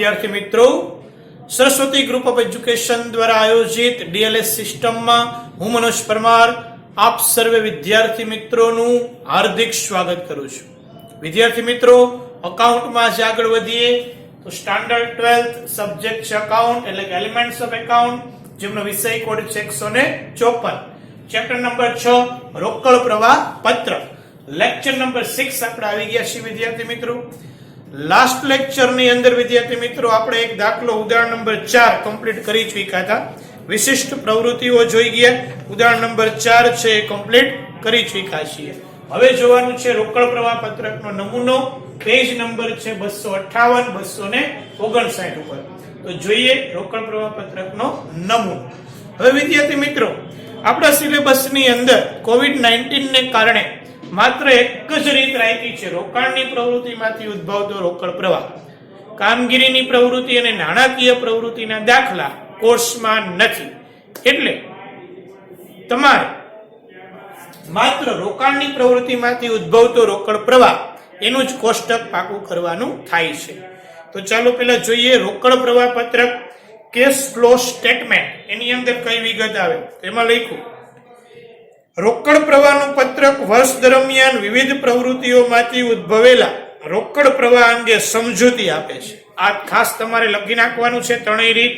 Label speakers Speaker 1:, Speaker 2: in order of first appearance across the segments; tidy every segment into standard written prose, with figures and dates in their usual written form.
Speaker 1: विद्यार्थी मित्रों, Saraswati group of education द्वारा आयोजित डीएलएस सिस्टम में हूँ मनोज परमार आप सर्वे विद्यार्थी मित्रों हार्दिक स्वागत करूँ छूं। विद्यार्थी मित्रों, अकाउंट में आज आगळ वधीए तो स्टैंडर्ड 12th सब्जेक्ट छे अकाउंट एटले के एलिमेंट्स ऑफ अकाउंट, जेमनो विषय कोड छे 154, चैप्टर नंबर 6 रोकड़ प्रवाह पत्रक, लेक्चर नंबर 6 આપણે આવી ગયા છીએ વિદ્યાર્થી મિત્રો। लास्ट लेक्चर ની અંદર વિદ્યાર્થી મિત્રો આપણે એક દાખલો ઉદાહરણ નંબર 4 કમ્પ્લીટ કરી ચૂક્યા હતા। વિશિષ્ટ પ્રવૃત્તિઓ જોઈ ગયા, ઉદાહરણ નંબર 4 છે એ કમ્પ્લીટ કરી ચૂક્યા છીએ। હવે જોવાનું છે રોકડ પ્રવાહ પત્રકનો નમૂનો, પેજ નંબર છે 258 259 ઉપર। તો જોઈએ રોકડ પ્રવાહ પત્રકનો નમૂનો। હવે વિદ્યાર્થી મિત્રો, આપણા સિલેબસની અંદર કોવિડ-19 ને કારણે मात्र एक ज रीत राखी छे, रोकाणनी प्रवृत्तिमांथी उद्भवतो रोकड़ प्रवाह। कामगीरीनी प्रवृत्ति अने नाणाकीय प्रवृत्तिना दाखला कोर्समां नथी, एटले तमारे मात्र रोकाणनी प्रवृत्तिमांथी उद्भवतो रोकड़ प्रवाह एनुं ज कोष्टक पाकું करवानुं थाय छे। तो चालो पहेला जोईए रोकड़ प्रवाह पत्रक केस फ्लो स्टेटमेंट एनी अंदर कई विगत आवे। तेमां लख्युं रोकड़ प्रवाहનું पत्रक वर्ष दरमियान विविध प्रवृत्तिओमांथी उद्भवेला रोकड़ प्रवाह अंगे समजूती आपे छे। आ खास तमारे लखी नाखवानुं छे त्रणेय रीत।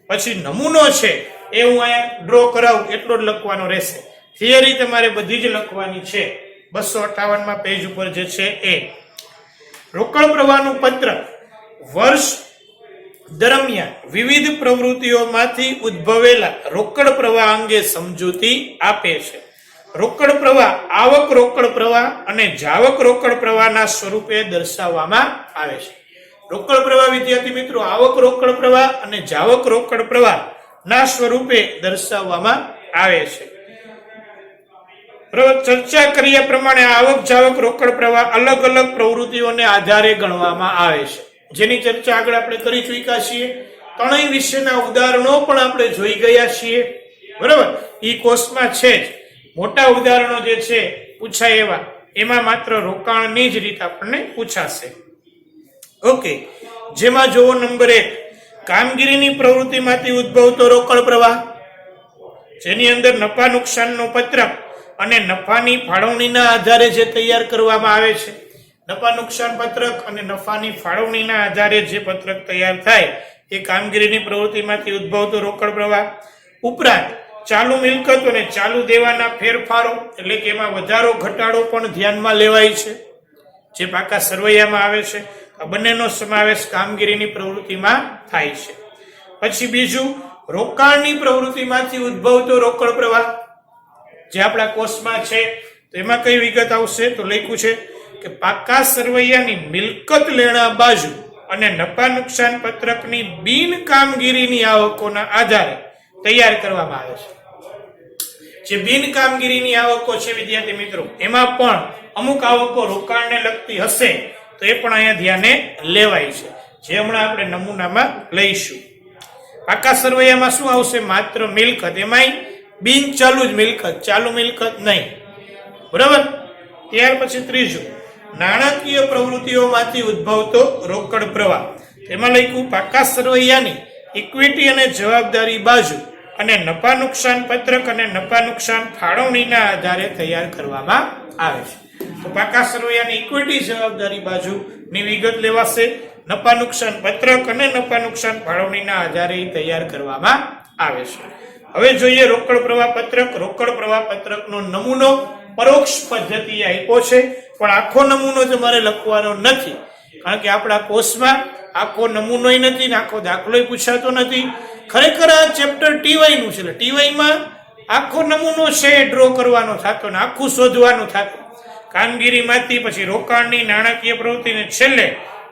Speaker 1: पछी नमूनो छे ए हुं अहींया ड्रो करावुं એટલો જ લખવાનો રહેશે। થિયરી તમારે બધી જ લખવાની છે 258 માં પેજ ઉપર જે છે એ રોકડ પ્રવાહનું પત્રક વર્ષ દરમિયાન વિવિધ પ્રવૃત્તિઓમાંથી ઉદ્ભવેલા રોકડ પ્રવાહ અંગે સમજૂતી આપે છે। रोकड़ प्रवाह आवक रोकड़ प्रवाह अने जावक रोकड़ प्रवाहना स्वरूपे दर्शाववामां आवे छे। रोकड़ प्रवाह विद्यार्थी मित्रों आवक रोकड़ प्रवाह अने जावक रोकड़ प्रवाहना स्वरूपे दर्शाववामां आवे छे। चर्चा कर्या प्रमाणे आवक जावक रोकड़ प्रवाह अलग अलग प्रवृत्तिओने आधारे गणवामां आवे छे, जेनी चर्चा आगळ आपणे करी चूक्या छीए। त्रणेय विषयना उदाहरणो पण आपणे जोई गया छीए, बराबर। ई कोर्समां छे ज मोटा उदाहरणों जे छे पूछाय एवा, एमां मात्र रोकाणनी ज रीत आपणे पूछाशे। ओके, जेमां जोवो नंबर 1 कामगीरीनी प्रवृत्तिमांथी उद्भवतो रोकड़ प्रवाह, जेनी अंदर नफा नुकसाननो पत्रक अने नफानी फाळवણીના आधारे जे तैयार करवामां आवे छे। नफा नुकसान पत्रक अने नफानी फाळवણીના आधारे जे पत्रक तैयार थाय ए कामगीरीनी प्रवृत्तिमांथी उद्भवतो रोकड़ प्रवाह। उपरांत चालू मिलकत અને ચાલુ દેવાના ફેરફારો એટલે કે એમાં વધારો ઘટાડો પણ ધ્યાનમાં લેવાય છે, જે પાકા સરવૈયામાં આવે છે। આ બંનેનો સમાવેશ કામગીરીની પ્રવૃત્તિમાં થાય છે। પછી બીજું રોકાણની પ્રવૃત્તિમાંથી ઉદ્ભવતો રોકડ પ્રવાહ, જે આપણા કોર્સમાં છે। તો એમાં કઈ વિગત આવશે? તો લખ્યું છે કે પાકા સરવૈયાની મિલકત લેણા બાજુ અને નફા નુકસાન પત્રકની બિન કામગીરીની આવકોના આધારે તૈયાર કરવામાં આવે છે। જે બિન કામગીરીની આવકો છે વિદ્યાર્થી મિત્રો, એમાં પણ અમુક આવકો રોકાણને લગતી હશે તો એ પણ અહીંયા ધ્યાને લેવાય છે, જે હમણાં આપણે નમૂનામાં લઈશું। પાકા સરવૈયામાં શું આવશે? માત્ર મિલકત, એમાંય બિન ચાલુ જ મિલકત, ચાલુ મિલકત નહીં, બરાબર। ત્યાર પછી ત્રીજું નાણાકીય પ્રવૃત્તિઓમાંથી ઉદ્ભવતો રોકડ પ્રવાહ, એમાં લખ્યું પાકા સરવૈયાની ઇક્વિટી અને જવાબદારી બાજુ અને નફા નુકસાન પત્રક અને નફા નુકસાન ફાળવણીના આધારે તૈયાર કરવામાં આવે છે। તો પાકા સરવૈયાની ઇક્વિટી જવાબદારી બાજુની વિગત લેવાશે, નફા નુકસાન પત્રક અને નફા નુકસાન ફાળવણીના આધારે તૈયાર કરવામાં આવે છે। હવે જોઈએ રોકડ પ્રવાહ પત્રક। રોકડ પ્રવાહ પત્રકનો નમૂનો પરોક્ષ પદ્ધતિ આપ્યો છે, પણ આખો નમૂનો તમારે લખવાનો નથી, કારણ કે આપણા કોર્સમાં આખો નમૂનોય નથી ને આખો દાખલોય પૂછાતો નથી। ખરેખર આ ચેપ્ટર ટીવાય નું છે, એટલે ટીવાય માં આખો નમૂનો છે ડ્રો કરવાનો થતો ને આખું શોધવાનું થતું। કામગીરીમાંથી પછી રોકાણની નાણાકીય પ્રવૃત્તિને છેલ્લે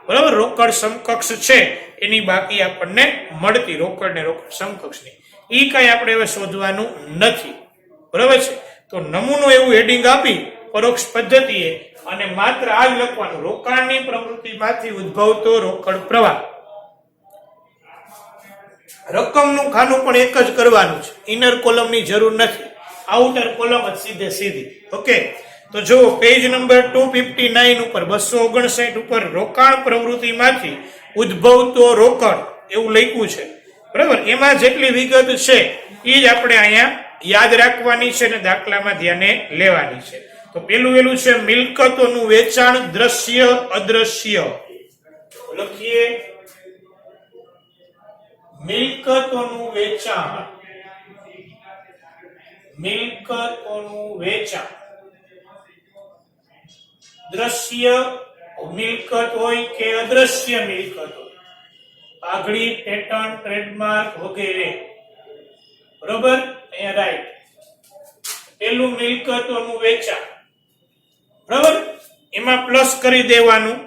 Speaker 1: બરાબર રોકડ સમકક્ષ છે એની બાકી આપણને મળતી રોકડ ને રોકડ સમકક્ષની, ઈ કઈ આપણે હવે શોધવાનું નથી, બરાબર છે। તો નમૂનો એવું હેડિંગ આપી પરોક્ષ પદ્ધતિએ અને માત્ર આ જ લખવાનું રોકાણની પ્રવૃત્તિમાંથી ઉદ્ભવતો રોકડ પ્રવાહ। રકમનું ખાનું પણ એક જ કરવાનું છે, ઇનર કોલમની જરૂર નથી, આઉટર કોલમ જ સીધે સીધી। ઓકે, તો જો પેજ નંબર 259 ઉપર 259 ઉપર રોકાણ પ્રવૃત્તિમાંથી ઉદ્ભવતો રોકડ એવું લખ્યું છે, બરાબર. એમાં જેટલી વિગત છે એ જ આપણે અહીંયા યાદ રાખવાની છે અને દાખલામાં ધ્યાને લેવાની છે. તો પેલું છે મિલકતોનું વેચાણ દ્રશ્ય અદ્રશ્ય. લખીએ મિલકતોનું વેચાણ, મિલકતોનું વેચાણ દ્રશ્ય મિલકત હોય કે અદ્રશ્ય મિલકત હોય, પાઘડી, પેટર્ન, ટ્રેડમાર્ક વગેરે, બરોબર. અહીંયા રાઈટ. પેલું મિલકતોનું વેચાણ, બરાબર. એમાં પ્લસ કરી દેવાનું.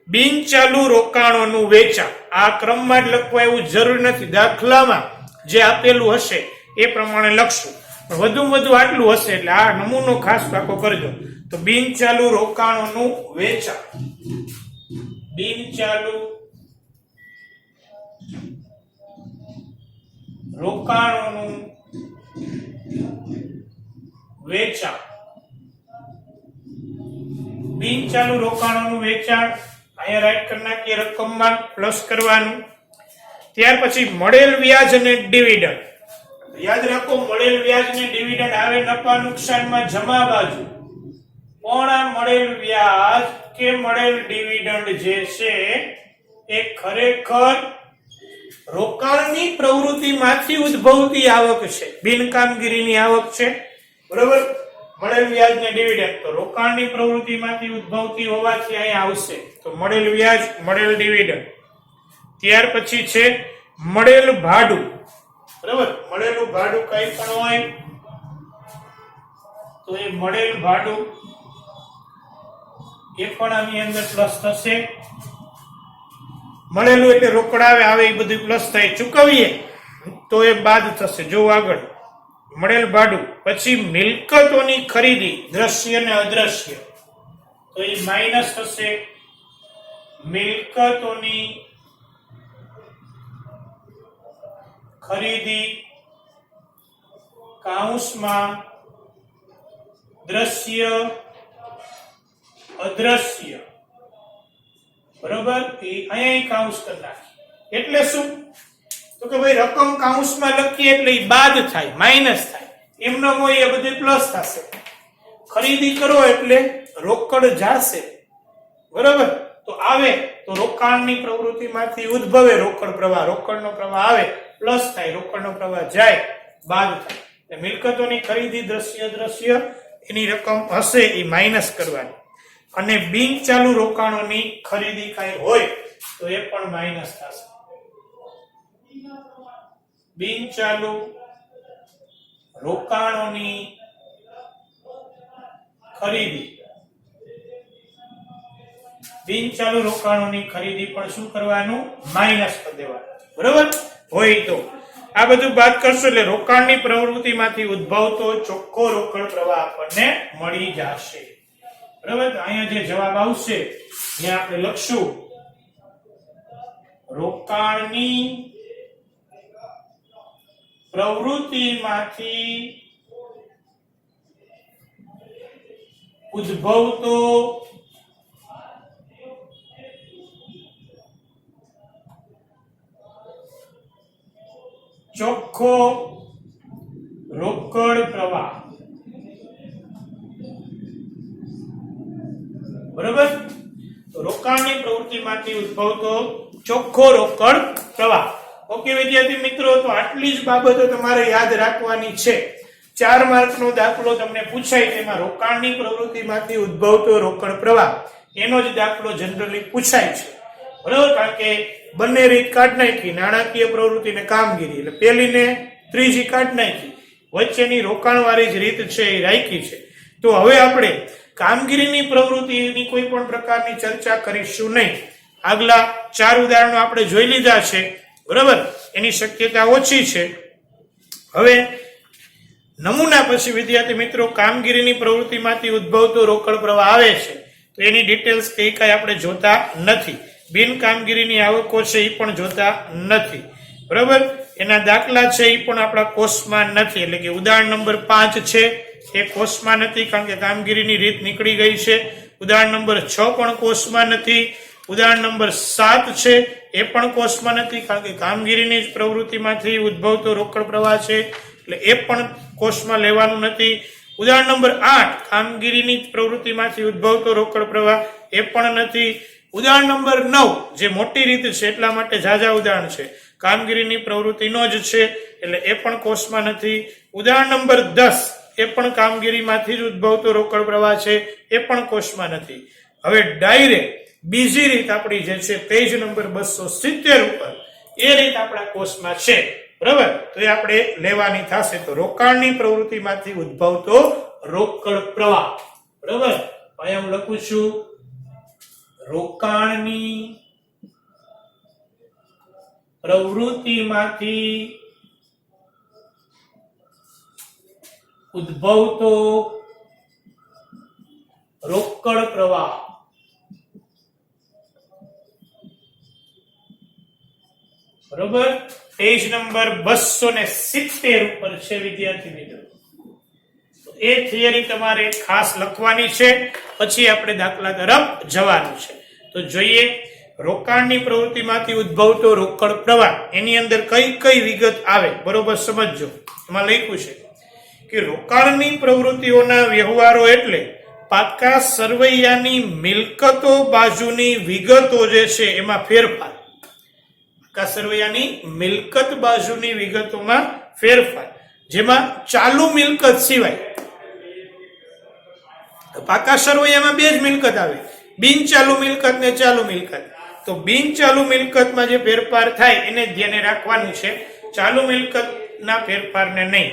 Speaker 1: બિનચાલુ રોકાણોનું વેચાણ, આ ક્રમમાં જ લખવા એવું જરૂર નથી, દાખલામાં જે આપેલું હશે એ પ્રમાણે લખશું. વધુમાં વધુ આટલું હશે એટલે આ નમૂનો ખાસ પાકો કરજો. તો બિનચાલુ રોકાણોનું વેચાણ, બિનચાલુ રોકાણોનું વેચાણ, બિનચાલુ રોકાણોનું વેચાણ અહીંયા રાઈટ કરી નાખીએ, રકમમાં પ્લસ કરવાનું. ત્યાર પછી મળેલ વ્યાજ અને ડિવિડન્ડ. યાદ રાખો, મળેલ વ્યાજ અને ડિવિડન્ડ આવે નફા નુકસાનમાં જમા બાજુ, પણ આ મળેલ વ્યાજ કે મળેલ ડિવિડન્ડ જે છે એ ખરેખર રોકાણની પ્રવૃત્તિમાંથી ઉદ્ભવતી આવક છે, બિનકામગીરીની આવક છે, બરોબર. મળેલ વ્યાજ ને ડિવિડન્ડ તો રોકાણની પ્રવૃત્તિમાંથી ઉદ્ભવતી હોવાથી અહીંયા આવશે. તો મળેલ વ્યાજ, મળેલ ડિવિડન્ડ. ત્યાર પછી છે મળેલ ભાડું, બરાબર. મળેલું ભાડું કઈ પણ હોય તો એ મળેલ ભાડું એ પણ આની અંદર પ્લસ થશે. મળેલું એટલે રોકડા આવે એ બધું પ્લસ થાય, ચૂકવીએ તો એ બાદ થશે. જો આગળ મળેલ ભાડું. પછી મિલકતોની ખરીદી દ્રશ્ય અને અદ્રશ્ય તો એ માઇનસ થશે. મિલકતોની ખરીદી કાઉન્સમાં દ્રશ્ય અદ્રશ્ય, બરોબર. અહીંયા કાઉન્સ કરી નાખી એટલે શું? તો કે ભાઈ રકમ કાઉન્સમાં લખીએ એટલે બાદ થાય, માઇનસ થાય. એમનો હોય એ બધું પ્લસ થશે. ખરીદી કરો એટલે રોકડ જાશે, બરોબર. તો આવે તો રોકાણની પ્રવૃત્તિમાંથી ઉદ્ભવે રોકડ પ્રવાહ, રોકડનો પ્રવાહ આવે પ્લસ થાય, રોકડનો પ્રવાહ જાય બાદ થાય. મિલકતોની ખરીદી દ્રશ્ય દ્રશ્ય એની રકમ હશે એ માઇનસ કરવાની. અને બિનચાલુ રોકાણોની ખરીદી કઈ હોય તો એ પણ માઇનસ થશે. બિનચાલુ રોકાણોની ખરીદી, બિનચાલુ રોકાણોની ખરીદી પણ શું કરવાનું? માઇનસ કરી દેવાનું, બરોબર. હોય તો આ બધું બાદ કરશો એટલે રોકાણની પ્રવૃત્તિમાંથી ઉદ્ભવતો ચોખ્ખો રોકડ પ્રવાહ આપણને મળી જશે, બરાબર. અહીંયા જે જવાબ આવશે ત્યાં આપણે લખશું રોકાણની પ્રવૃત્તિમાંથી ઉદ્ભવતો ચોખ્ખો રોકડ પ્રવાહ, બરોબર. તો રોકાણની પ્રવૃત્તિમાંથી ઉદ્ભવતો ચોખ્ખો રોકડ પ્રવાહ. ઓકે વિદ્યાર્થી મિત્રો, તો આટલી જ બાબતો તમારે યાદ રાખવાની છે. 4 માર્કનો દાખલો તમને પૂછાય તેમાં રોકાણની પ્રવૃત્તિમાંથી ઉદ્ભવતો રોકડ પ્રવાહ એનો જ દાખલો જનરલી પૂછાય છે, બરોબર. કારણ કે બંને રીત કાઢ નાખી, નાણાકીય પ્રવૃત્તિ ને કામગીરી, એટલે પેલી ને ત્રીજી કાઢ નાખી, વચ્ચેની રોકાણવાળી જ રીત છે એ રાખી છે. તો હવે આપણે કામગીરીની પ્રવૃત્તિની કોઈ પણ પ્રકારની ચર્ચા કરીશું નહીં. આગલા 4 ઉદાહરણો આપણે જોઈ લીધા છે, બરાબર. એની શક્યતા ઓછી છે. હવે નમૂના પછી વિદ્યાર્થી મિત્રો કામગીરીની પ્રવૃત્તિમાંથી ઉદ્ભવતો રોકડ પ્રવાહ આવે છે તો એની ડિટેલ્સ કઈ આપણે જોતા નથી. બિન કામગીરીની આવકો છે એ પણ જોતા નથી, બરાબર. એના દાખલા છે એ પણ આપણા કોર્સમાં નથી, એટલે કે ઉદાહરણ નંબર 5 છે એ કોર્સમાં નથી કારણ કે કામગીરીની રીત નીકળી ગઈ છે. ઉદાહરણ નંબર 6 પણ કોર્સમાં નથી. ઉદાહરણ નંબર 7 છે એ પણ કોષમાં નથી, કારણ કે કામગીરીની જ પ્રવૃત્તિમાંથી ઉદ્ભવતો રોકડ પ્રવાહ છે એટલે એ પણ કોષમાં લેવાનું નથી. ઉદાહરણ નંબર 8 કામગીરીની જ પ્રવૃત્તિમાંથી ઉદ્ભવતો રોકડ પ્રવાહ એ પણ નથી. ઉદાહરણ નંબર 9 જે મોટી રીત છે એટલા માટે ઝાઝા ઉદાહરણ છે, કામગીરીની પ્રવૃત્તિનો જ છે એટલે એ પણ કોષમાં નથી. ઉદાહરણ નંબર 10 એ પણ કામગીરીમાંથી જ ઉદ્ભવતો રોકડ પ્રવાહ છે, એ પણ કોષમાં નથી. હવે ડાયરેક્ટ બીજી રીત આપણી જે છે પેજ નંબર 270 ઉપર એ રીત આપણા કોષમાં છે, બરાબર, તો એ આપણે લેવાની થશે. તો રોકાણની પ્રવૃત્તિમાંથી ઉદ્ભવતો રોકડ પ્રવાહ, બરાબર, અહીંયા હું લખું છું રોકાણની પ્રવૃત્તિમાંથી ઉદ્ભવતો રોકડ પ્રવાહ, બરોબર, પેજ નંબર 270 ઉપર છે વિદ્યાર્થી મિત્રો. એ થિયરી તમારે ખાસ લખવાની છે, પછી આપણે દાખલા તરફ જવાનું છે. તો જોઈએ રોકાણની પ્રવૃત્તિમાંથી ઉદ્ભવતો રોકડ પ્રવાહ, એની અંદર કઈ કઈ વિગત આવે, બરોબર સમજજો. એમાં લખ્યું છે કે રોકાણની પ્રવૃત્તિઓના વ્યવહારો એટલે પાકા સરવૈયાની મિલકતો બાજુની વિગતો જે છે એમાં ફેરફાર. પાકા સરવૈયાની મિલકત બાજુની વિગતોમાં ફેરફાર, જેમાં ચાલુ મિલકત સિવાય. પાકા સરવૈયામાં બે જ મિલકત આવે, બિન ચાલુ મિલકત ને ચાલુ મિલકત. તો બિન ચાલુ મિલકતમાં જે ફેરફાર થાય એને ધ્યાને રાખવાનું છે, ચાલુ મિલકતના ફેરફારને નહીં.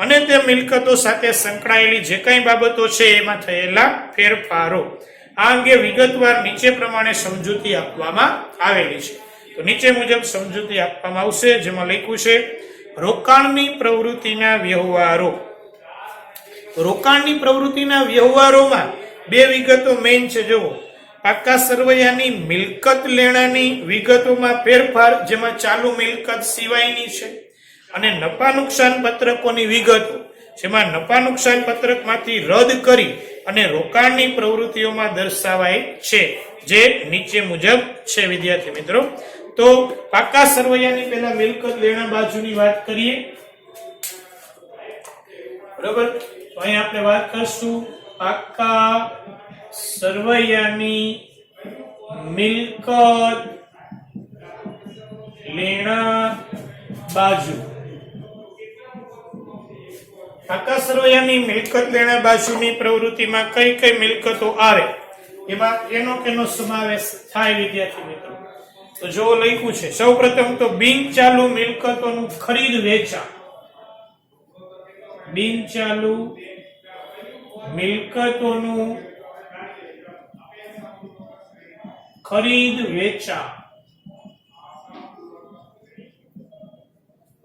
Speaker 1: અને તે મિલકતો સાથે સંકળાયેલી જે કંઈ બાબતો છે એમાં થયેલા ફેરફારો. આ અંગે વિગતવાર નીચે પ્રમાણે સમજૂતી આપવામાં આવેલી છે. તો નીચે મુજબ સમજૂતી આપવામાં આવશે, જેમાં લખ્યું છે રોકાણની પ્રવૃત્તિના વ્યવહારો. રોકાણની પ્રવૃત્તિના વ્યવહારોમાં બે વિગતો મેઇન છે. જુઓ, પાકા સરવૈયાની મિલકત લેણાની વિગતોમાં ફેરફાર, જેમાં ચાલુ મિલકત સિવાયની છે, અને નફા નુકસાન પત્રકોની વિગતો, જેમાં નફા નુકસાન પત્રકમાંથી રદ કરી અને રોકાણની પ્રવૃત્તિઓમાં દર્શાવાય છે, જે નીચે મુજબ છે વિદ્યાર્થી મિત્રો. તો પાકા સરવૈયાની પહેલા મિલકત લેણા બાજુની વાત કરીએ, બરાબર. તો અહીં આપણે વાત કરશું પાકા સરવૈયાની મિલકત લેણા બાજુ. પાકા સરવૈયાની મિલકત લેણા બાજુની પ્રવૃત્તિમાં કઈ કઈ મિલકતો આવે, એમાં કેનો સમાવેશ થાય વિદ્યાર્થી મિત્રો. તો જો લખ્યું છે, સૌપ્રથમ તો બિન ચાલુ મિલકતોનું ખરીદ વેચાણ. બિન ચાલુ મિલકતોનું ખરીદ વેચાણ,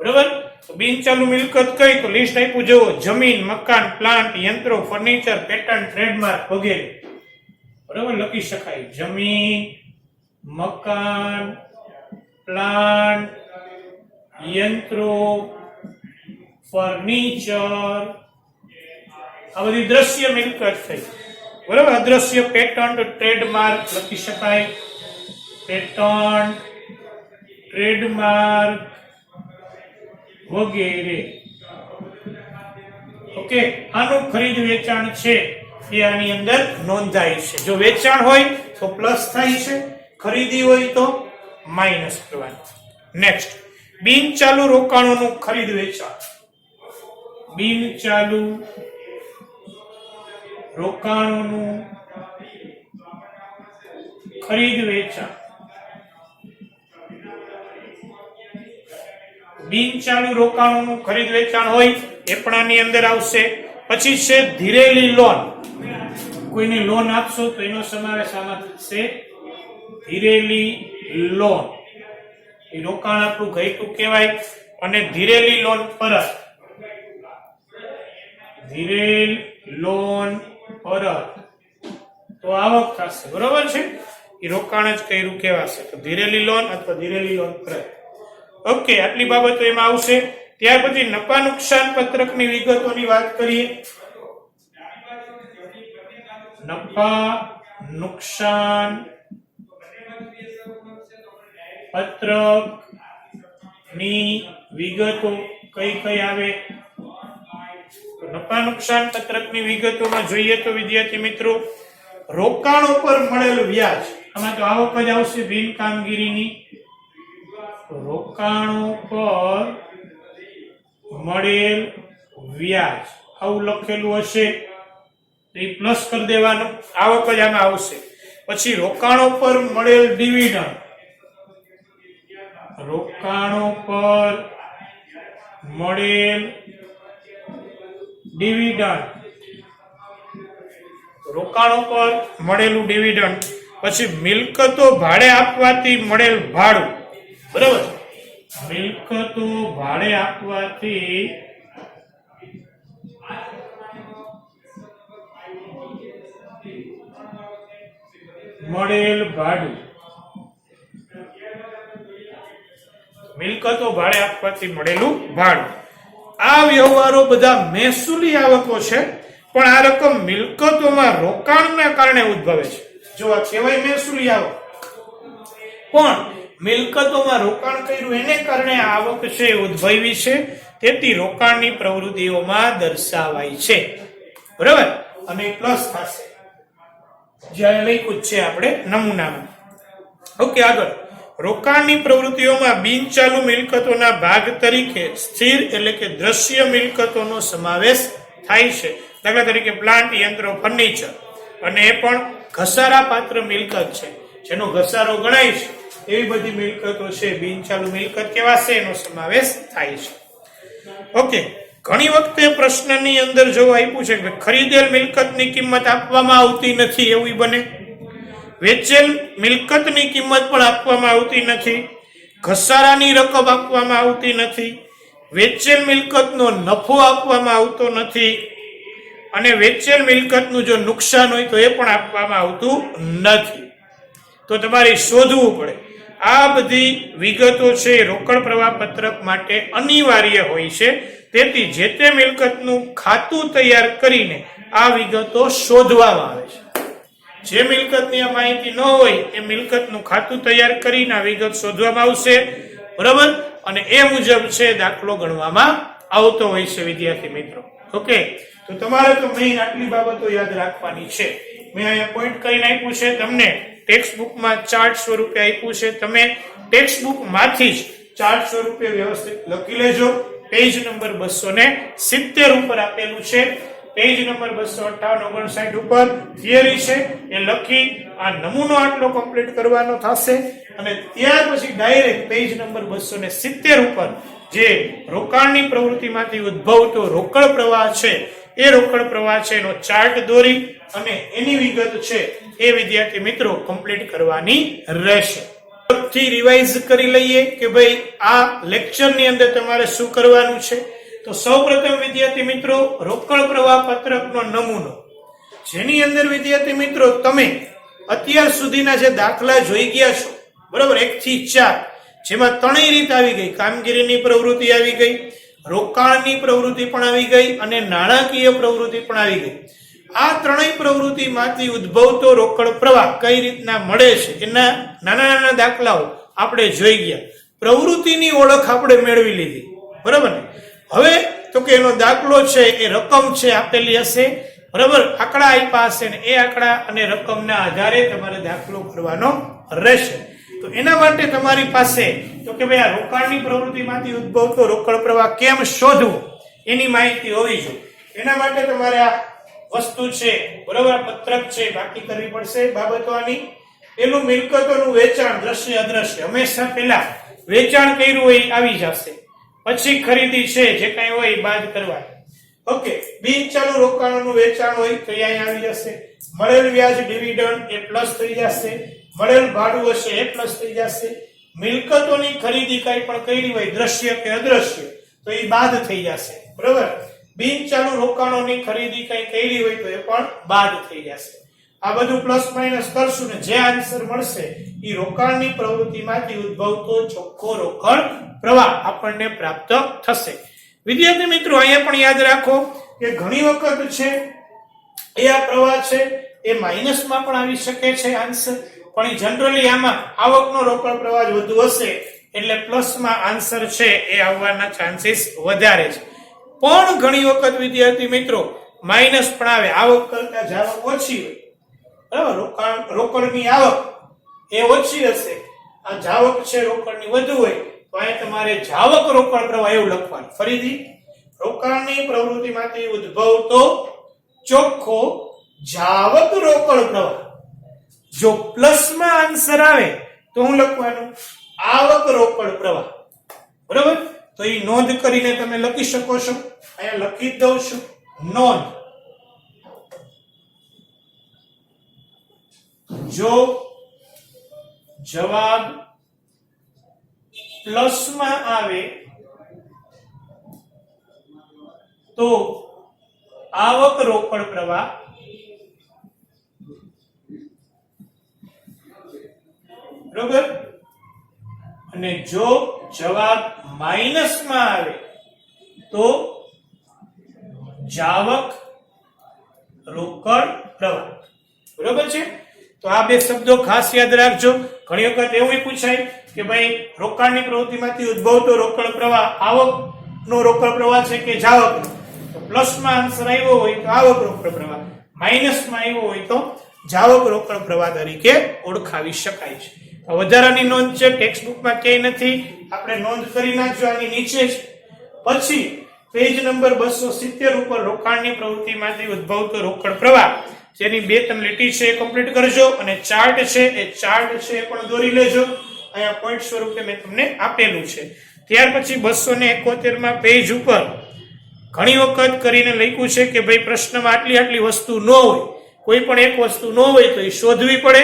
Speaker 1: બરાબર. તો બિન ચાલુ મિલકત કઈ, તો લિસ્ટ આપ્યું જુઓ, જમીન, મકાન, પ્લાન્ટ, યંત્રો, ફર્નિચર, પેટન્ટ, ટ્રેડમાર્ક વગેરે, બરાબર, લખી શકાય. જમીન, મકાન, પ્લાન્ટ, યંત્રો, ફર્નિચર, આ બધી દ્રશ્ય મિલકત થઈ, બરાબર. અદ્રશ્ય પેટન્ટ, ટ્રેડમાર્ક લખી શકાય, પેટન્ટ, ટ્રેડમાર્ક વગેરે. ઓકે, આનું ખરીદ વેચાણ છે એ આની અંદર નોંધાય છે. જો વેચાણ હોય તો પ્લસ થાય છે, ખરીદી હોય તો માઇનસ કરવાનું. નેક્સ્ટ, બિન ચાલુ રોકાણોનું ખરીદ વેચાણ. બિન ચાલુ રોકાણોનું ખરીદ વેચાણ. બિન ચાલુ રોકાણોનું ખરીદ વેચાણ હોય એ પણ આની અંદર આવશે. પછી છે ધીરેલી લોન. કોઈને લોન આપશો તો એનો સમાવેશ આમાં થશે, ધીરેલી લોન. એ રોકાણ આપણું ઘટ્યું કહેવાય. અને ધીરેલી લોન પરત, ધીરેલ લોન પરત તો આવક થશે, બરોબર છે. એ રોકાણ જ કર્યું કહેવાશે, તો ધીરેલી લોન અથવા ધીરેલી લોન પરત. ઓકે, આટલી બાબતો એમાં આવશે. ત્યાર પછી નફા નુકસાન પત્રકની વિગતોની વાત કરીએ. નફા નુકસાન પત્રકની વિગતો કઈ કઈ આવે? નફા નુકસાન પત્રકની વિગતોમાં જોઈએ તો વિદ્યાર્થી મિત્રો, રોકાણો પર મળેલ વ્યાજ, આમાં તો આવક જ આવશે બિન કામગીરીની. રોકાણો પર મળેલ વ્યાજ આવું લખેલું હશે તો એ પ્લસ કરી દેવાનું, આવક જ આમાં આવશે. પછી રોકાણો પર મળેલ ડિવિડન્ડ, રોકાણો પર મળેલ ડિવિડન્ડ, રોકાણો પર મળેલું ડિવિડન્ડ. પછી મિલકતો ભાડે આપવાથી મળેલ ભાડું, બરાબર, મિલકતો ભાડે આપવાથી મળેલ ભાડું, મિલકતો ભાડે આપવાથી મળેલું ભાડું. આ વ્યવહારો બધા મહેસૂલી આવકો છે, પણ આ રકમ મિલકતોમાં રોકાણના કારણે ઉદ્ભવે છે. જો આ કહેવાય મહેસૂલી આવક, પણ મિલકતોમાં રોકાણ કર્યું એને કારણે આ આવક છે ઉદ્ભવી છે, તેથી રોકાણની પ્રવૃત્તિઓમાં દર્શાવાય છે, બરાબર. અને પ્લસ થશે જ્યારે લખ્યું છે આપણે નમૂનામાં. ઓકે, આગળ રોકાણની પ્રવૃત્તિઓમાં બિનચાલુ મિલકતોના ભાગ તરીકે સ્થિર એટલે કે દ્રશ્ય મિલકતોનો સમાવેશ થાય છે. દાખલા તરીકે પ્લાન્ટ, યંત્રો, ફર્નિચર, અને એ પણ ઘસારા પાત્ર મિલકત છે, જેનો ઘસારો ગણાય છે, એવી બધી મિલકતો છે બિનચાલુ મિલકત કહેવાશે, એનો સમાવેશ થાય છે. ઓકે, ઘણી વખતે પ્રશ્નની અંદર જો આપ્યું છે કે ખરીદેલ મિલકતની કિંમત આપવામાં આવતી નથી, એવું બને. વેચેલ મિલકતની કિંમત પણ આપવામાં આવતી નથી, ઘસારાની રકમ આપવામાં આવતી નથી, વેચેલ મિલકતનો નફો આપવામાં આવતો નથી, અને વેચેલ મિલકતનું જો નુકસાન હોય તો એ પણ આપવામાં આવતું નથી. તો તમારે શોધવું પડે. આ બધી વિગતો છે રોકડ પ્રવાહ પત્રક માટે અનિવાર્ય હોય છે, તેથી જે તે મિલકતનું ખાતું તૈયાર કરીને આ વિગતો શોધવામાં આવે છે. જે મિલકતની આ માહિતી ન હોય એ મિલકતનું ખાતું તૈયાર કરીને આ વિગત શોધવામાં આવશે, બરાબર. અને એ મુજબ છે દાખલો ગણવામાં આવતો હોય છે વિદ્યાર્થી મિત્રો. ઓકે, તો તમારે તો મેઇન આટલી બાબતો યાદ રાખવાની છે. મેં અહીંયા પોઈન્ટ કરીને આપ્યું છે તમને, ટેક્સ્ટ બુકમાં ચાર્ટ સ્વરૂપે આપ્યું છે, તમે ટેક્સ્ટ બુકમાંથી જ ચાર્ટ સ્વરૂપે વ્યવસ્થિત લખી લેજો. પેજ નંબર 270 ઉપર આપેલું છે, પેજ નંબર 258-59 ઉપર થિયરી છે એ લખી આ નમૂનો આટલો કમ્પ્લીટ કરવાનો થશે, અને ત્યાર પછી ડાયરેક્ટ પેજ નંબર 270 ઉપર જે રોકાણની પ્રવૃત્તિમાંથી ઉદ્ભવતો રોકડ પ્રવાહ છે એ રોકડ પ્રવાહ છે એનો ચાર્ટ દોરી અને એની વિગત છે એ વિદ્યાર્થી મિત્રો કમ્પ્લીટ કરવાની રહેશે. થી રિવાઇઝ કરી લઈએ કે ભાઈ આ લેક્ચરની અંદર તમારે શું કરવાનું છે. તો સૌપ્રથમ વિદ્યાર્થી મિત્રો રોકડ પ્રવાહ પત્રકનો નમૂનો, જેની અંદર વિદ્યાર્થી મિત્રો તમે અત્યાર સુધીના જે દાખલા જોઈ ગયા છો, બરાબર, 1 થી 4, જેમાં ત્રણેય રીત આવી ગઈ. કામગીરીની પ્રવૃત્તિ આવી ગઈ, રોકાણની પ્રવૃત્તિ પણ આવી ગઈ, અને નાણાકીય પ્રવૃત્તિ પણ આવી ગઈ. આ ત્રણેય પ્રવૃત્તિમાંથી ઉદ્ભવતો રોકડ પ્રવાહ કઈ રીતના મળે છે એના નાના નાના દાખલાઓ આપણે જોઈ ગયા. પ્રવૃત્તિની ઓળખ આપણે મેળવી લીધી, બરાબર ને. હવે તો કે એનો દાખલો છે એ રકમ છે આપેલી હશે, બરાબર, આંકડા આપ્યા હશે ને એ આંકડા અને રકમના આધારે તમારે દાખલો કરવાનો રહેશે. તો એના માટે તમારી પાસે તો કે ભાઈ આ રોકાણની પ્રવૃત્તિમાંથી ઉદ્ભવતો રોકડ પ્રવાહ કેમ શોધવો એની માહિતી હોવી જોઈએ. એના માટે તમારે આ વસ્તુ છે, બરાબર, પત્રક છે બાકી કરવી પડશે બાબતો આની. પેલું મિલકતોનું વેચાણ દ્રશ્ય અદ્રશ્ય, હંમેશા પહેલા વેચાણ કર્યું હોય આવી જશે, પછી ખરીદી છે જે કઈ હોય બાદ કરવાની. ઓકે, બિનચાલુ રોકાણોનું વેચાણ હોય તો અહીંયા આવી જશે. મળેલ વ્યાજ ડિવિડન્ડ એ પ્લસ થઈ જશે, મળેલ ભાડું હશે એ પ્લસ થઈ જશે. મિલકતોની ખરીદી કઈ પણ કરી હોય દ્રશ્ય કે અદ્રશ્ય તો એ બાદ થઈ જશે, બરાબર. બિનચાલુ રોકાણોની ખરીદી કઈ કરી હોય તો એ પણ બાદ થઈ જશે. આ બધું પ્લસ માઇનસ કરશું ને જે આન્સર મળશે એ રોકાણની પ્રવૃત્તિમાંથી ઉદ્ભવતો ચોખ્ખો રોકડ પ્રવાહ આપણને પ્રાપ્ત થશે. વિદ્યાર્થી મિત્રો અહીંયા પણ યાદ રાખો કે ઘણી વખત છે એ આ પ્રવાહ છે એ માઇનસમાં પણ આવી શકે છે આન્સર, પણ જનરલી આમાં આવકનો રોકડ પ્રવાહ વધુ હશે એટલે પ્લસમાં આન્સર છે એ આવવાના ચાન્સીસ વધારે છે. પણ ઘણી વખત વિદ્યાર્થી મિત્રો માઇનસ પણ આવે, આવક કરતા જાવક ઓછી હોય, બરાબર, રોકડની આવક એ ઓછી હશે, આ જાવક છે રોકડની વધુ હોય, તો અહીં તમારે જાવક રોકડ પ્રવાહ એવું લખવાનું. ફરીથી, રોકાણની પ્રવૃત્તિમાંથી ઉદ્ભવતો ચોખ્ખો જાવક રોકડ પ્રવાહ. જો પ્લસમાં આન્સર આવે તો હું લખવાનું આવક રોકડ પ્રવાહ, બરાબર. તો એ નોંધ કરીને તમે લખી શકો છો. અહીંયા લખી દઉં છું, નોંધ. જો જવાબ પ્લસમાં આવે તો આવક રોકડ પ્રવાહ, બરોબર, અને જો જવાબ માઇનસમાં આવે તો જાવક રોકડ પ્રવાહ, બરોબર છે. તો આ બે શબ્દો ખાસ યાદ રાખજો. ઘણી વખત એવું પૂછાય કે ભાઈ રોકાણની પ્રવૃત્તિમાંથી ઉદ્ભવતો રોકડ પ્રવાહ આવકનો રોકડ પ્રવાહ છે કે જાવકનો? તો પ્લસમાં આન્સર આવ્યો હોય તો આવક રોકડ પ્રવાહ, માઇનસમાં આવ્યો હોય તો જાવક રોકડ પ્રવાહ તરીકે ઓળખાવી શકાય છે. વધારાની નોંધ છે, ટેક્સ્ટ બુકમાં ક્યાંય નથી, આપણે નોંધ કરી નાખજો આની નીચે જ. પછી પેજ નંબર 270 ઉપર રોકાણની પ્રવૃત્તિમાંથી ઉદ્ભવતો રોકડ પ્રવાહ જેની 2-3 લીટી છે એ કમ્પ્લીટ કરજો, અને ચાર્ટ છે એ પણ દોરી લેજો. અહીંયા પોઈન્ટ સ્વરૂપે મેં તમને આપેલું છે. ત્યાર પછી 271 માં પેજ ઉપર ઘણી વખત કરીને લખ્યું છે કે ભાઈ પ્રશ્નમાં આટલી વસ્તુ ન હોય, કોઈ પણ એક વસ્તુ ન હોય તો એ શોધવી પડે,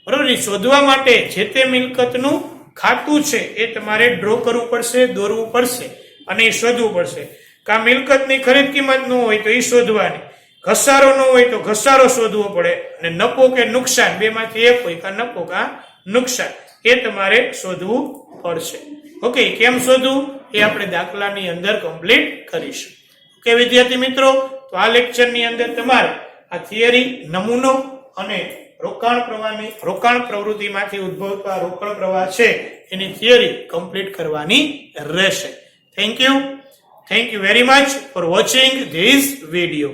Speaker 1: બરોબર. શોધવા માટે જે તે મિલકતનું ખાતું છે એ તમારે ડ્રો કરવું પડશે, દોરવું પડશે અને એ શોધવું પડશે. કા મિલકતની ખરીદ કિંમત ન હોય તો એ શોધવાની, ઘસારો ન હોય તો ઘસારો શોધવો પડે, અને નફો કે નુકસાન બેમાંથી એક હોય, કા નફો કા નુકસાન, એ તમારે શોધવું પડશે. ઓકે, કેમ શોધવું એ આપણે દાખલાની અંદર કમ્પ્લીટ કરીશું. ઓકે વિદ્યાર્થી મિત્રો, તો આ લેક્ચરની અંદર તમારે આ થિયરી, નમૂનો અને રોકાણ પ્રવૃત્તિમાંથી ઉદ્ભવતા રોકડ પ્રવાહ છે એની થિયરી કમ્પ્લીટ કરવાની રહેશે. Thank you very much for watching this video.